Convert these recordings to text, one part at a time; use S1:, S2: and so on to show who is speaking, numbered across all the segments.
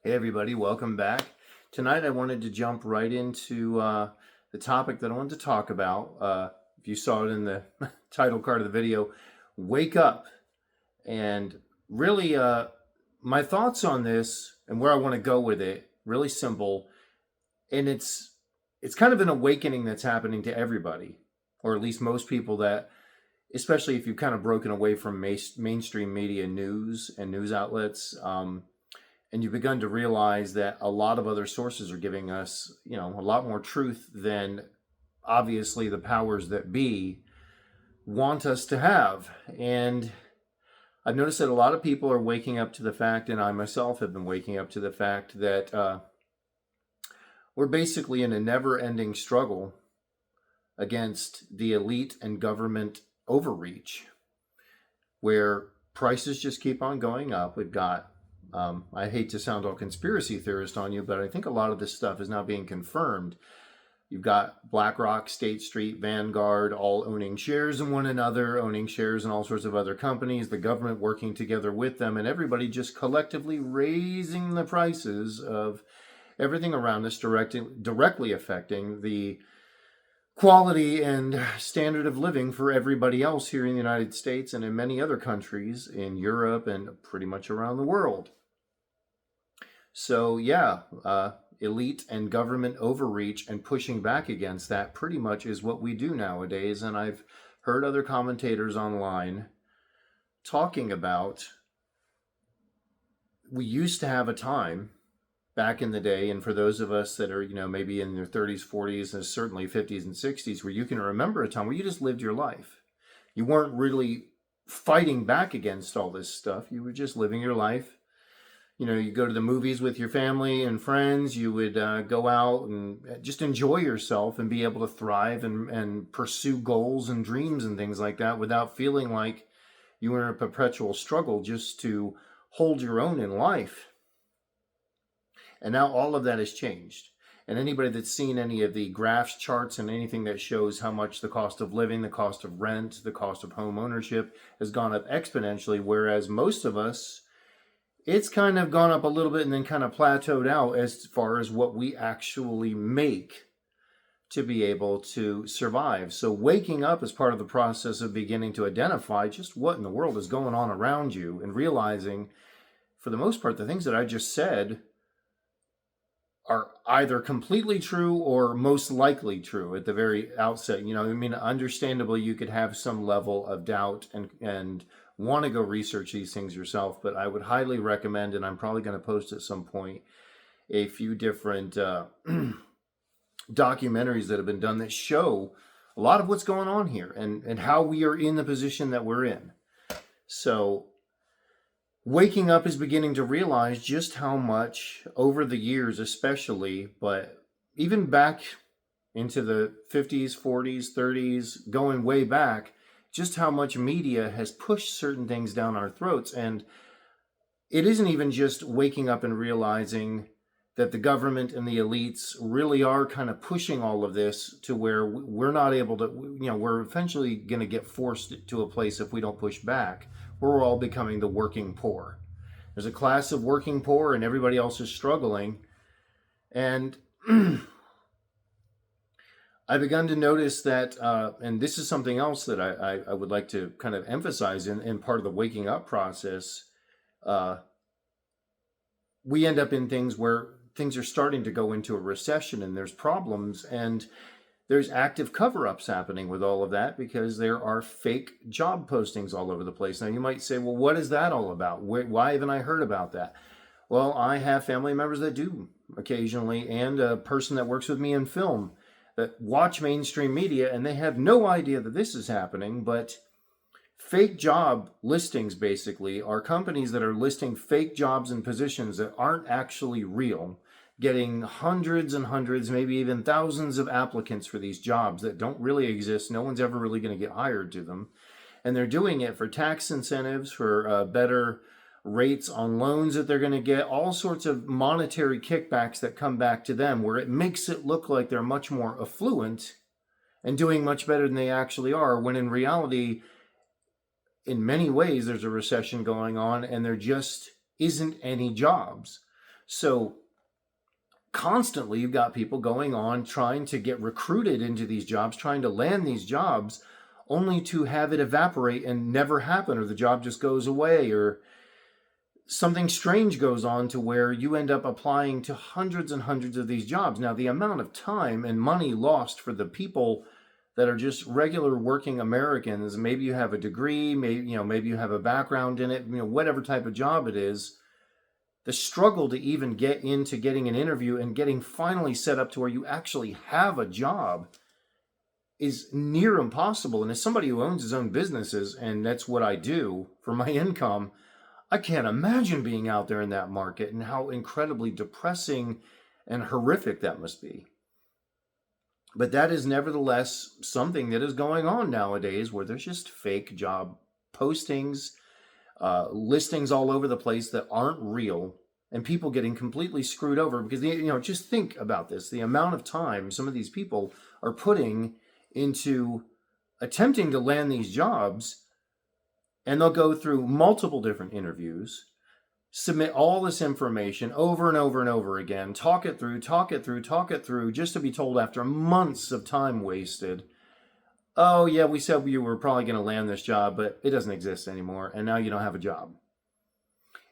S1: Hey everybody, welcome back. Tonight I wanted to jump right into the topic that I wanted to talk about. If you saw it in the title card of the video, wake up. And really, my thoughts on this and where I want to go with it, really simple. And it's kind of an awakening that's happening to everybody, or at least most people that, especially if you've kind of broken away from mainstream media news and news outlets. And you've begun to realize that a lot of other sources are giving us, a lot more truth than obviously the powers that be want us to have. And I've noticed that a lot of people are waking up to the fact, and I myself have been waking up to the fact that we're basically in a never-ending struggle against the elite and government overreach, where prices just keep on going up. We've got I hate to sound all conspiracy theorist on you, but I think a lot of this stuff is now being confirmed. You've got BlackRock, State Street, Vanguard, all owning shares in one another, owning shares in all sorts of other companies, the government working together with them, and everybody just collectively raising the prices of everything around us, directly affecting the quality and standard of living for everybody else here in the United States and in many other countries in Europe and pretty much around the world. So yeah, elite and government overreach and pushing back against that pretty much is what we do nowadays. And I've heard other commentators online talking about, we used to have a time back in the day, and for those of us that are, maybe in their 30s, 40s, and certainly 50s and 60s, where you can remember a time where you just lived your life. You weren't really fighting back against all this stuff. You were just living your life. You go to the movies with your family and friends. You would go out and just enjoy yourself and be able to thrive and pursue goals and dreams and things like that without feeling like you were in a perpetual struggle just to hold your own in life. And now all of that has changed. And anybody that's seen any of the graphs, charts, and anything that shows how much the cost of living, the cost of rent, the cost of home ownership has gone up exponentially, whereas most of us, it's kind of gone up a little bit and then kind of plateaued out as far as what we actually make to be able to survive. So waking up is part of the process of beginning to identify just what in the world is going on around you and realizing, for the most part, the things that I just said are either completely true or most likely true at the very outset. Understandably, you could have some level of doubt and want to go research these things yourself, but I would highly recommend, and I'm probably going to post at some point, a few different documentaries that have been done that show a lot of what's going on here and how we are in the position that we're in. So waking up is beginning to realize just how much over the years, especially, but even back into the 50s, 40s, 30s, going way back, just how much media has pushed certain things down our throats. And it isn't even just waking up and realizing that the government and the elites really are kind of pushing all of this to where we're not able to, we're eventually going to get forced to a place if we don't push back, where we're all becoming the working poor. There's a class of working poor and everybody else is struggling. And I've begun to notice that, and this is something else that I would like to kind of emphasize in part of the waking up process. We end up in things where things are starting to go into a recession and there's problems and there's active cover-ups happening with all of that because there are fake job postings all over the place. Now you might say, well, what is that all about? Why haven't I heard about that? Well, I have family members that do occasionally, and a person that works with me in film that watch mainstream media, and they have no idea that this is happening. But fake job listings basically are companies that are listing fake jobs and positions that aren't actually real, getting hundreds and hundreds, maybe even thousands of applicants for these jobs that don't really exist. No one's ever really going to get hired to them. And they're doing it for tax incentives, for better rates on loans that they're going to get, all sorts of monetary kickbacks that come back to them, where it makes it look like they're much more affluent and doing much better than they actually are, when in reality, in many ways, there's a recession going on and there just isn't any jobs. So constantly you've got people going on trying to get recruited into these jobs, trying to land these jobs, only to have it evaporate and never happen, or the job just goes away, or something strange goes on to where you end up applying to hundreds and hundreds of these jobs. Now, the amount of time and money lost for the people that are just regular working Americans, maybe you have a degree, maybe you have a background in it, whatever type of job it is, the struggle to even get into getting an interview and getting finally set up to where you actually have a job is near impossible. And as somebody who owns his own businesses, and that's what I do for my income, I can't imagine being out there in that market and how incredibly depressing and horrific that must be. But that is nevertheless something that is going on nowadays, where there's just fake job postings, listings all over the place that aren't real, and people getting completely screwed over because, just think about this. The amount of time some of these people are putting into attempting to land these jobs, and they'll go through multiple different interviews, submit all this information over and over and over again, talk it through, just to be told after months of time wasted, oh yeah, we said you were probably going to land this job, but it doesn't exist anymore, and now you don't have a job.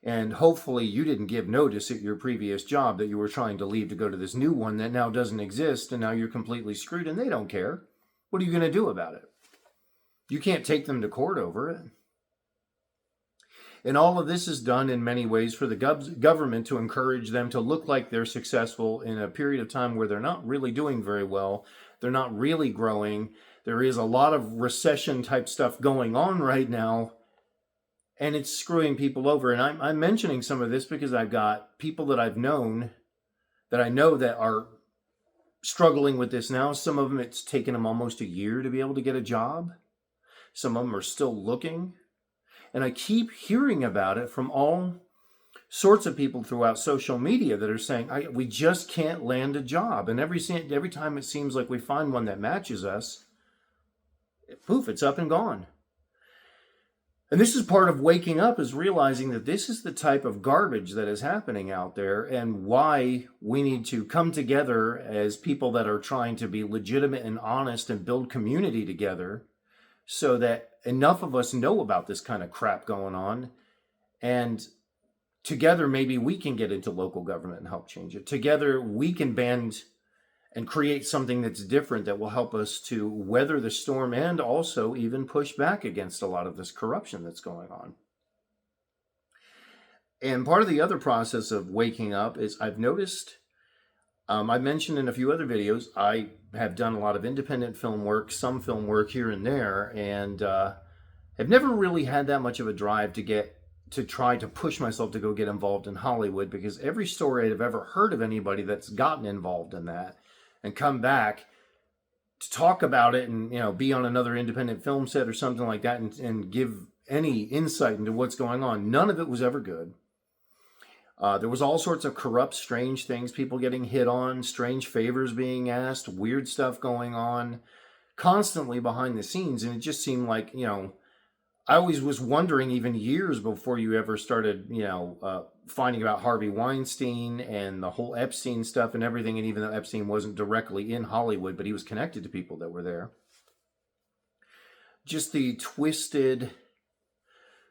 S1: And hopefully you didn't give notice at your previous job that you were trying to leave to go to this new one that now doesn't exist, and now you're completely screwed, and they don't care. What are you going to do about it? You can't take them to court over it. And all of this is done in many ways for the government to encourage them to look like they're successful in a period of time where they're not really doing very well. They're not really growing. There is a lot of recession type stuff going on right now, and it's screwing people over. And I'm mentioning some of this because I've got people that I've known that I know that are struggling with this now. Some of them, it's taken them almost a year to be able to get a job. Some of them are still looking. And I keep hearing about it from all sorts of people throughout social media that are saying, we just can't land a job. And every time it seems like we find one that matches us, poof, it's up and gone. And this is part of waking up, is realizing that this is the type of garbage that is happening out there, and why we need to come together as people that are trying to be legitimate and honest and build community together, so that enough of us know about this kind of crap going on, and together maybe we can get into local government and help change it. Together we can band and create something that's different that will help us to weather the storm, and also even push back against a lot of this corruption that's going on. And part of the other process of waking up is, I've noticed, I mentioned in a few other videos, I have done a lot of independent film work, some film work here and there, and have never really had that much of a drive to try to push myself to go get involved in Hollywood, because every story I've ever heard of anybody that's gotten involved in that and come back to talk about it and, be on another independent film set or something like that, and give any insight into what's going on, none of it was ever good. There was all sorts of corrupt, strange things, people getting hit on, strange favors being asked, weird stuff going on constantly behind the scenes. And it just seemed like, I always was wondering, even years before you ever started, finding about Harvey Weinstein and the whole Epstein stuff and everything. And even though Epstein wasn't directly in Hollywood, but he was connected to people that were there. Just the twisted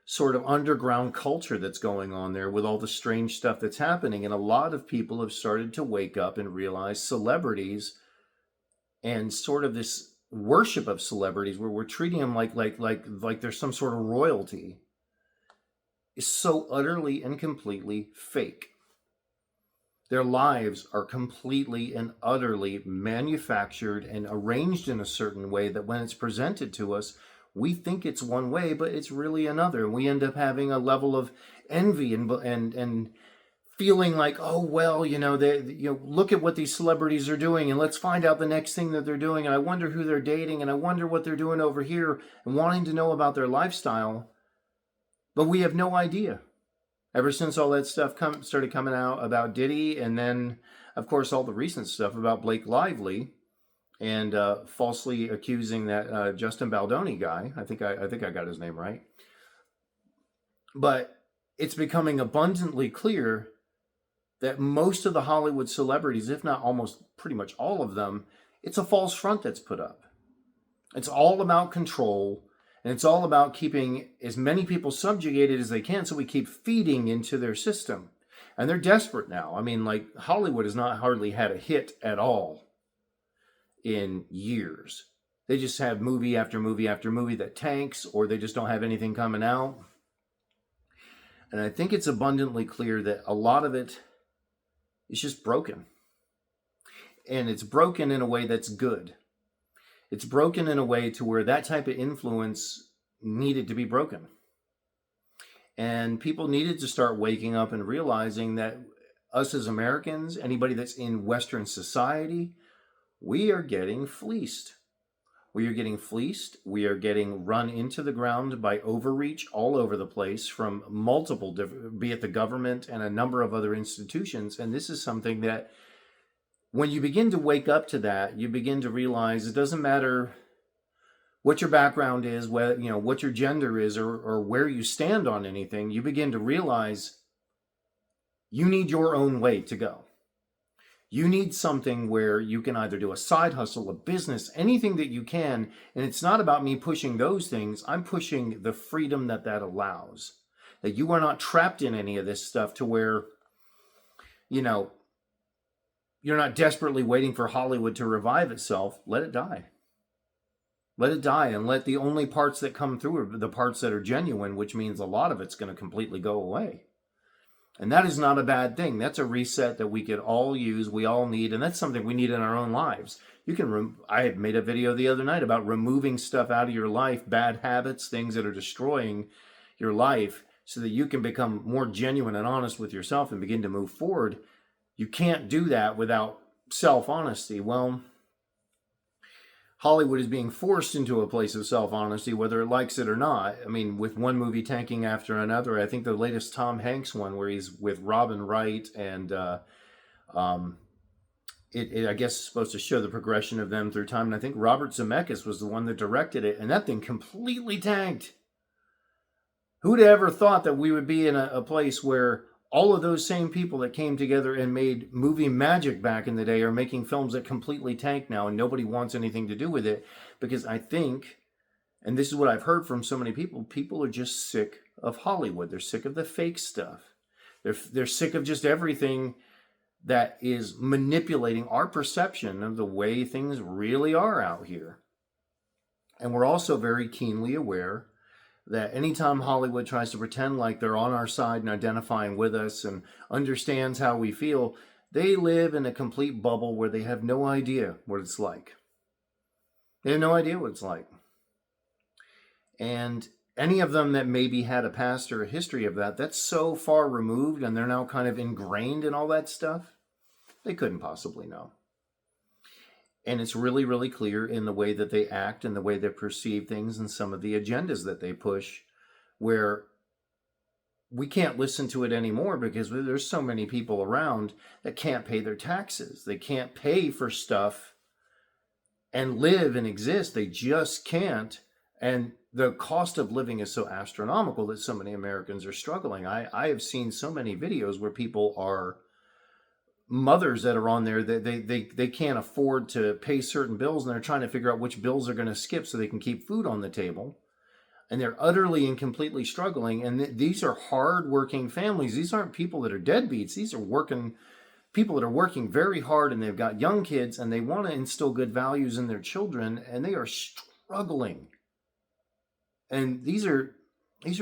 S1: sort of underground culture that's going on there with all the strange stuff that's happening. And a lot of people have started to wake up and realize celebrities and sort of this worship of celebrities, where we're treating them like they're some sort of royalty, is so utterly and completely fake. Their lives are completely and utterly manufactured and arranged in a certain way that when it's presented to us, we think it's one way, but it's really another. And we end up having a level of envy and feeling like, oh, well, look at what these celebrities are doing, and let's find out the next thing that they're doing. And I wonder who they're dating, and I wonder what they're doing over here, and wanting to know about their lifestyle. But we have no idea. Ever since all that stuff started coming out about Diddy, and then, of course, all the recent stuff about Blake Lively, and falsely accusing that Justin Baldoni guy. I think I got his name right. But it's becoming abundantly clear that most of the Hollywood celebrities, if not almost pretty much all of them, it's a false front that's put up. It's all about control, and it's all about keeping as many people subjugated as they can so we keep feeding into their system. And they're desperate now. I mean, like, Hollywood has not hardly had a hit at all in years. They just have movie after movie after movie that tanks, or they just don't have anything coming out. And I think it's abundantly clear that a lot of it is just broken. And it's broken in a way that's good. It's broken in a way to where that type of influence needed to be broken. And people needed to start waking up and realizing that us as Americans, anybody that's in Western society, we are getting fleeced. We are getting fleeced. We are getting run into the ground by overreach all over the place from multiple different, be it the government and a number of other institutions. And this is something that when you begin to wake up to that, you begin to realize it doesn't matter what your background is, what your gender is, or where you stand on anything. You begin to realize you need your own way to go. You need something where you can either do a side hustle, a business, anything that you can. And it's not about me pushing those things. I'm pushing the freedom that allows. That you are not trapped in any of this stuff to where, you're not desperately waiting for Hollywood to revive itself. Let it die. Let it die, and let the only parts that come through are the parts that are genuine, which means a lot of it's going to completely go away. And that is not a bad thing. That's a reset that we could all use, we all need, and that's something we need in our own lives. I had made a video the other night about removing stuff out of your life, bad habits, things that are destroying your life, so that you can become more genuine and honest with yourself and begin to move forward. You can't do that without self-honesty. Well, Hollywood is being forced into a place of self-honesty, whether it likes it or not. I mean, with one movie tanking after another. I think the latest Tom Hanks one, where he's with Robin Wright, and it I guess, is supposed to show the progression of them through time. And I think Robert Zemeckis was the one that directed it, and that thing completely tanked. Who'd ever thought that we would be in a place where all of those same people that came together and made movie magic back in the day are making films that completely tank now, and nobody wants anything to do with it? Because I think, and this is what I've heard from so many people are just sick of Hollywood. They're sick of the fake stuff. They're sick of just everything that is manipulating our perception of the way things really are out here. And we're also very keenly aware that anytime Hollywood tries to pretend like they're on our side and identifying with us and understands how we feel, they live in a complete bubble where they have no idea what it's like. They have no idea what it's like. And any of them that maybe had a past or a history of that, that's so far removed, and they're now kind of ingrained in all that stuff, they couldn't possibly know. And it's really, really clear in the way that they act and the way they perceive things and some of the agendas that they push, where we can't listen to it anymore because there's so many people around that can't pay their taxes. They can't pay for stuff and live and exist. They just can't. And the cost of living is so astronomical that so many Americans are struggling. I have seen so many videos where people are mothers that are on there that they can't afford to pay certain bills, and they're trying to figure out which bills they're going to skip so they can keep food on the table. And they're utterly and completely struggling. And these are hard-working families. These aren't people that are deadbeats. These are people that are working very hard, and they've got young kids, and they want to instill good values in their children, and they are struggling. And these are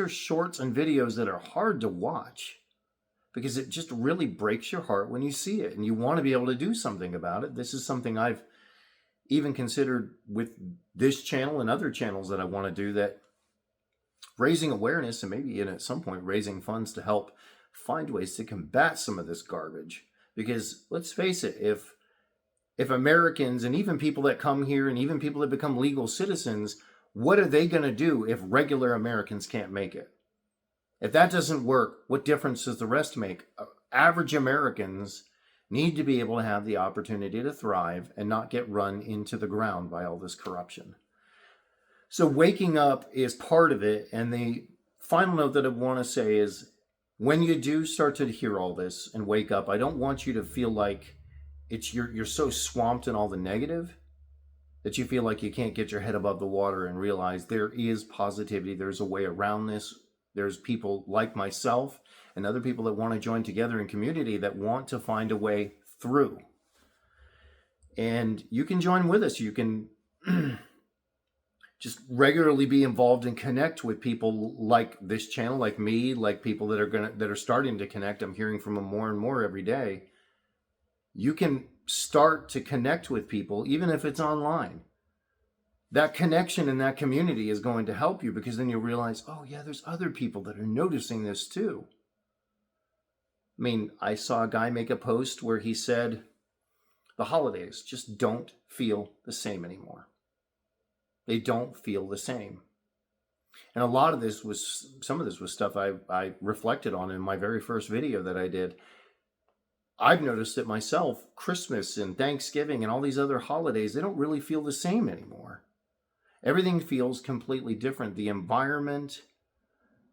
S1: shorts and videos that are hard to watch, because it just really breaks your heart when you see it, and you want to be able to do something about it. This is something I've even considered with this channel and other channels that I want to do, that raising awareness and maybe at some point raising funds to help find ways to combat some of this garbage. Because let's face it, if Americans, and even people that come here and even people that become legal citizens, what are they going to do if regular Americans can't make it? If that doesn't work, what difference does the rest make? Average Americans need to be able to have the opportunity to thrive and not get run into the ground by all this corruption. So waking up is part of it. And the final note that I want to say is, when you do start to hear all this and wake up, I don't want you to feel like you're so swamped in all the negative that you feel like you can't get your head above the water and realize there is positivity. There's a way around this. There's people like myself and other people that want to join together in community that want to find a way through. And you can join with us. You can just regularly be involved and connect with people like this channel, like me, like people that are starting to connect. I'm hearing from them more and more every day. You can start to connect with people, even if it's online. That connection in that community is going to help you, because then you'll realize, oh yeah, there's other people that are noticing this too. I mean, I saw a guy make a post where he said, the holidays just don't feel the same anymore. They don't feel the same. And some of this was stuff I reflected on in my very first video that I did. I've noticed it myself. Christmas and Thanksgiving and all these other holidays, they don't really feel the same anymore. Everything feels completely different. The environment,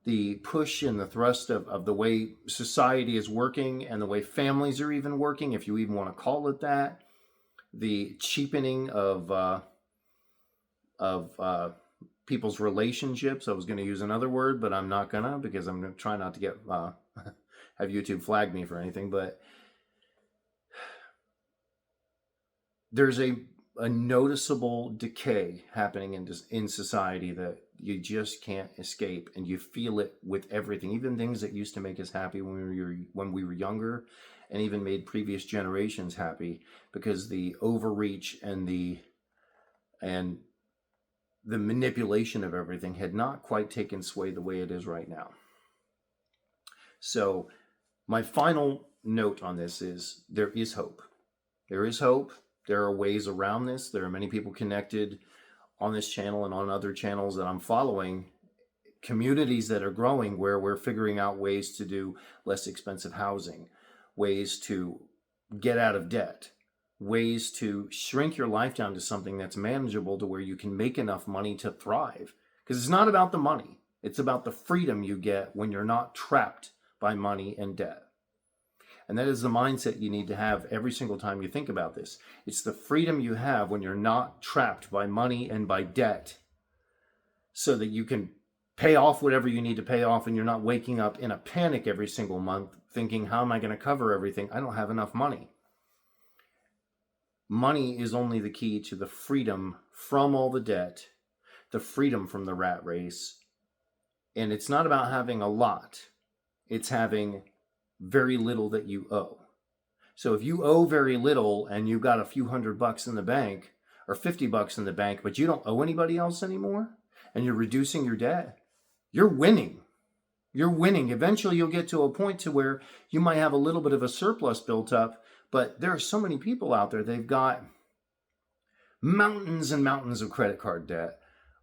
S1: the push and the thrust of the way society is working and the way families are even working, if you even want to call it that, the cheapening of people's relationships. I was going to use another word, but I'm not gonna, because I'm going to try not to get have YouTube flag me for anything. But there's a noticeable decay happening in society that you just can't escape, and you feel it with everything, even things that used to make us happy when we were younger, and even made previous generations happy, because the overreach and the manipulation of everything had not quite taken sway the way it is right now. So my final note on this is there is hope. There is hope. There are ways around this. There are many people connected on this channel and on other channels that I'm following, communities that are growing where we're figuring out ways to do less expensive housing, ways to get out of debt, ways to shrink your life down to something that's manageable, to where you can make enough money to thrive. Because it's not about the money. It's about the freedom you get when you're not trapped by money and debt. And that is the mindset you need to have every single time you think about this. It's the freedom you have when you're not trapped by money and by debt, so that you can pay off whatever you need to pay off, and you're not waking up in a panic every single month thinking, how am I going to cover everything? I don't have enough money. Money is only the key to the freedom from all the debt, the freedom from the rat race. And it's not about having a lot. It's having very little that you owe. So if you owe very little and you've got a few $100 in the bank, or $50 in the bank, but you don't owe anybody else anymore, and you're reducing your debt, you're winning. You're winning. Eventually you'll get to a point to where you might have a little bit of a surplus built up, but there are so many people out there, they've got mountains and mountains of credit card debt,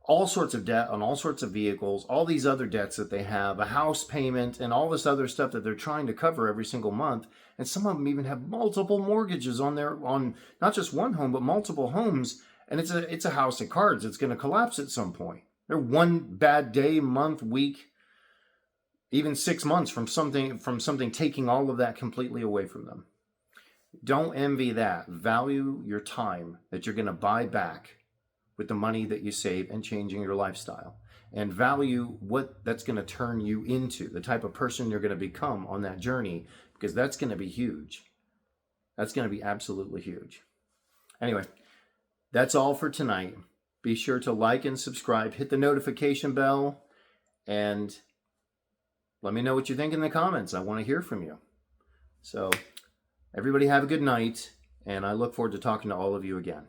S1: all sorts of debt on all sorts of vehicles, all these other debts that they have, a house payment, and all this other stuff that they're trying to cover every single month. And some of them even have multiple mortgages on not just one home, but multiple homes. And it's a house of cards. It's going to collapse at some point. They're one bad day, month, week, even 6 months from something taking all of that completely away from them. Don't envy that. Value your time that you're going to buy back with the money that you save and changing your lifestyle. And value what that's going to turn you into, the type of person you're going to become on that journey, because that's going to be huge. That's going to be absolutely huge. Anyway, that's all for tonight. Be sure to like and subscribe, hit the notification bell, and let me know what you think in the comments. I want to hear from you. So everybody have a good night, and I look forward to talking to all of you again.